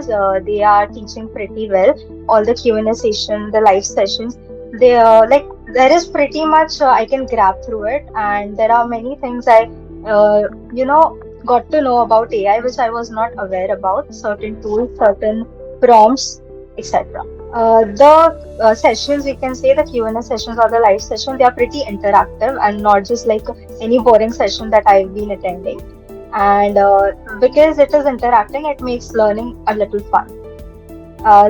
members. They are teaching pretty well. All the Q&A session, the live sessions, they like there is pretty much I can grab through it, and there are many things I uh, you know got to know about AI which I was not aware about. Certain tools, certain prompts, etc. The sessions, we can say the Q&A sessions or the live session, they are pretty interactive and not just like any boring session that I've been attending. And because it is interacting, it makes learning a little fun.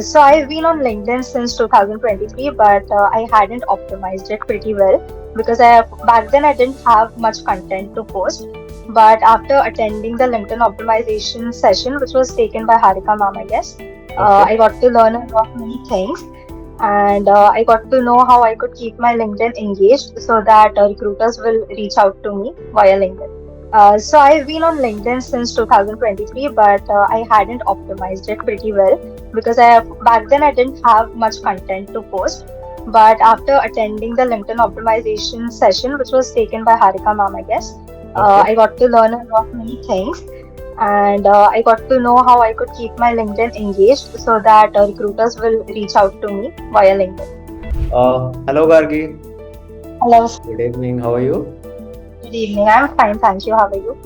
So I've been on LinkedIn since 2023, but I hadn't optimized it pretty well because back then I didn't have much content to post. But after attending the LinkedIn optimization session, which was taken by Harika ma'am, I guess, Okay. I got to learn a lot many things, and I got to know how I could keep my LinkedIn engaged so that recruiters will reach out to me via LinkedIn. So I've been on LinkedIn since 2023, but I hadn't optimized it pretty well because back then I didn't have much content to post. But after attending the LinkedIn optimization session, which was taken by Harika ma'am, I guess, Okay. I got to learn a lot many things, and I got to know how I could keep my LinkedIn engaged so that recruiters will reach out to me via LinkedIn. Hello, Gargi. Hello, Good evening. How are you? good evening. I'm fine, thank you. How are you?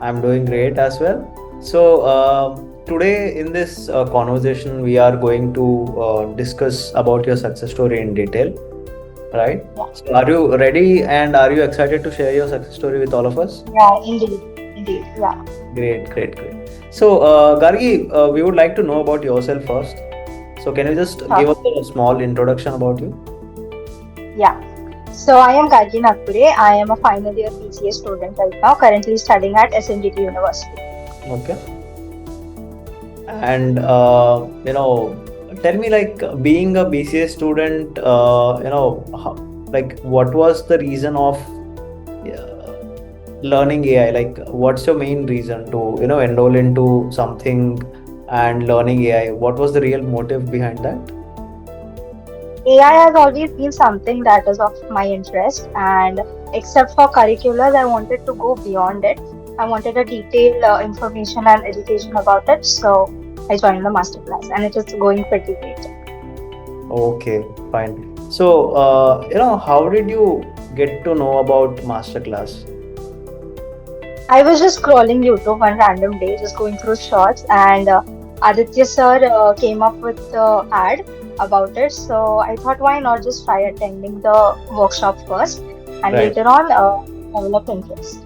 I'm doing great as well. So, today in this conversation, we are going to discuss about your success story in detail, right? Yeah, So, are you ready and are you excited to share your success story with all of us? yeah, indeed, indeed. Yeah, Great, great, great. So, Gargi, we would like to know about yourself first. So, can you just give sure. us a small introduction about you? Yeah. So I am Gargi Nagpure. I am a final year PCA student right now, currently studying at SNDT University. Okay. And tell me, like, being a BCA student, like, what was the reason of uh, learning AI? Like, what's your main reason to enroll into something and learning AI? What was the real motive behind that? AI has always been something that is of my interest, and except for curriculars, I wanted to go beyond it. I wanted a detailed information and education about it, so I joined the masterclass, and it is going pretty great. Okay, fine. So, how did you get to know about masterclass? I was just scrolling YouTube one random day, just going through shorts, and Aditya sir came up with the ad about it. So I thought, why not just try attending the workshop first, and Right. later on develop interest.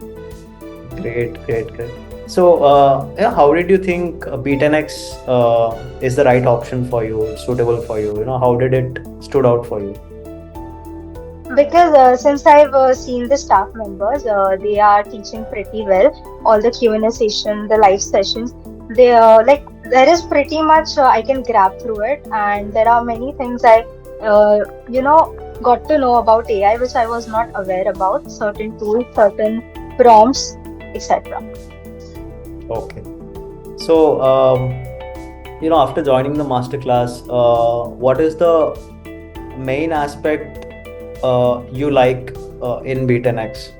Great, great, great. So, how did you think B10X is the right option for you, suitable for you? How did it stood out for you? Because since I've seen the staff members, they are teaching pretty well. All the Q&A session, the live sessions, they like there is pretty much I can grab through it, and there are many things I got to know about AI which I was not aware about. Certain tools, certain prompts, etc. Okay. So, after joining the masterclass, what is the main aspect you like in B10X?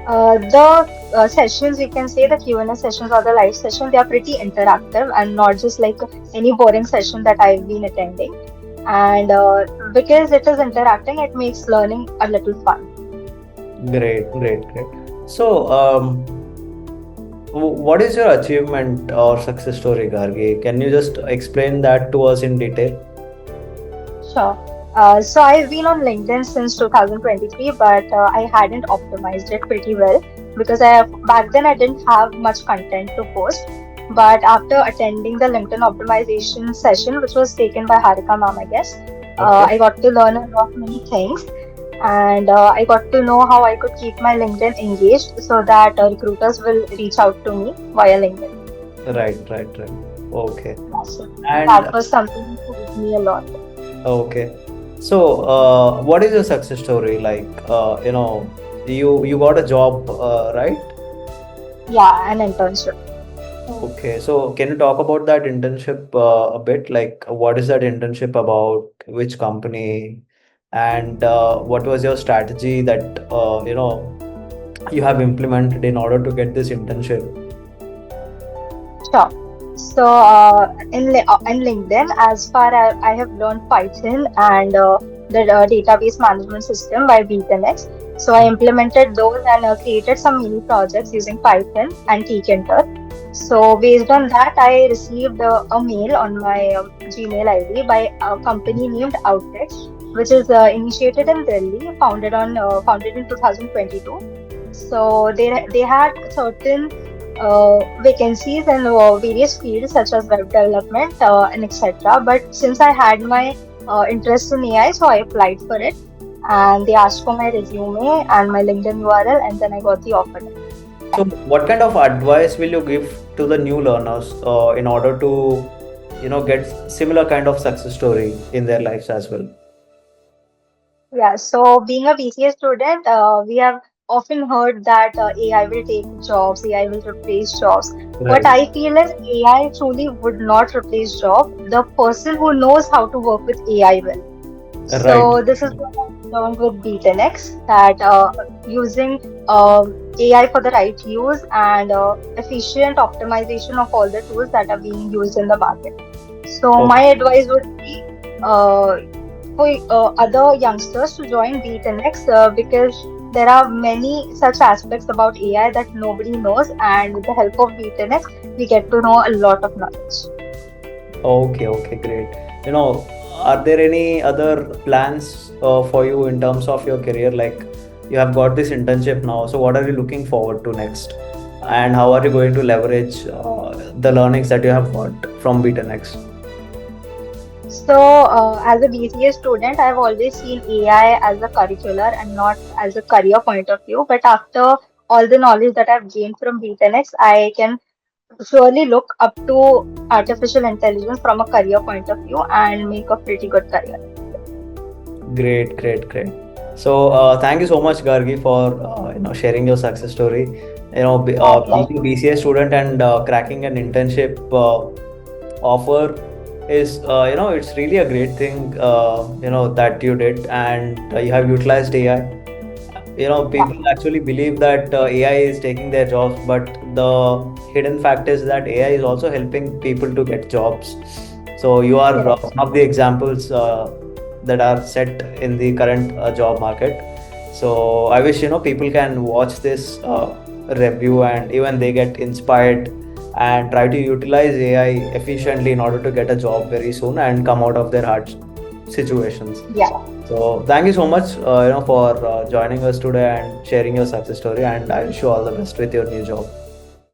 The sessions, we can say the Q&A sessions or the live session, they are pretty interactive and not just like any boring session that I've been attending. And because it is interacting, it makes learning a little fun. Great, great, great. So, what is your achievement or success story, Gargi? Can you just explain that to us in detail? Sure. So I've been on LinkedIn since 2023, but I hadn't optimized it pretty well because back then I didn't have much content to post. But after attending the LinkedIn optimization session, which was taken by Harika ma'am, I guess, Okay. I got to learn a lot many things, and I got to know how I could keep my LinkedIn engaged so that recruiters will reach out to me via LinkedIn. Right, right, right. Okay. Yeah, so And that was something that helped me a lot. okay. So, what is your success story? Like, you got a job, right? Yeah, an internship. Okay. So, can you talk about that internship a bit? Like, what is that internship about? Which company? And what was your strategy that you have implemented in order to get this internship? Sure. In LinkedIn, as far as I have learned Python and the database management system by Be10x. So I implemented those and created some mini projects using Python and Tkinter. So based on that, I received a mail on my Gmail ID by a company named Outpace, which is initiated in Delhi, founded in 2022. So they had certain vacancies in various fields such as web development and etc. But since I had my interest in AI, so I applied for it, and they asked for my resume and my LinkedIn URL, and then I got the offer. So, what kind of advice will you give to the new learners in order to, get similar kind of success story in their lives as well? Yeah, so being a BCA student, we have often heard that AI will take jobs, AI will replace jobs. What Right. I feel is AI truly would not replace job. The person who knows how to work with AI will. Right. So this is what I've learned with B10x, that using AI for the right use and efficient optimization of all the tools that are being used in the market. So my Okay. advice would be uh, for other youngsters to join B10x because there are many such aspects about AI that nobody knows, and with the help of B10x, we get to know a lot of knowledge. Okay, okay, great. Are there any other plans for you in terms of your career? Like you have got this internship now, so what are you looking forward to next? And how are you going to leverage the learnings that you have got from B10X? So, as a BCA student, I've always seen AI as a curricular and not as a career point of view. But after all the knowledge that I've gained from B10x, I can surely look up to artificial intelligence from a career point of view and make a pretty good career. Great, great, great. So, thank you so much, Gargi, for sharing your success story. My Being a pleasure. BCA student and cracking an internship offer is, it's really a great thing, that you did, and you have utilized AI. Yeah. People actually believe that AI is taking their jobs, but the hidden fact is that AI is also helping people to get jobs. So you are Correct. one of the examples that are set in the current job market. So I wish people can watch this review and even they get inspired and try to utilize AI efficiently in order to get a job very soon and come out of their hard situations. Yeah. So thank you so much, for joining us today and sharing your success story. And I wish you all the best with your new job.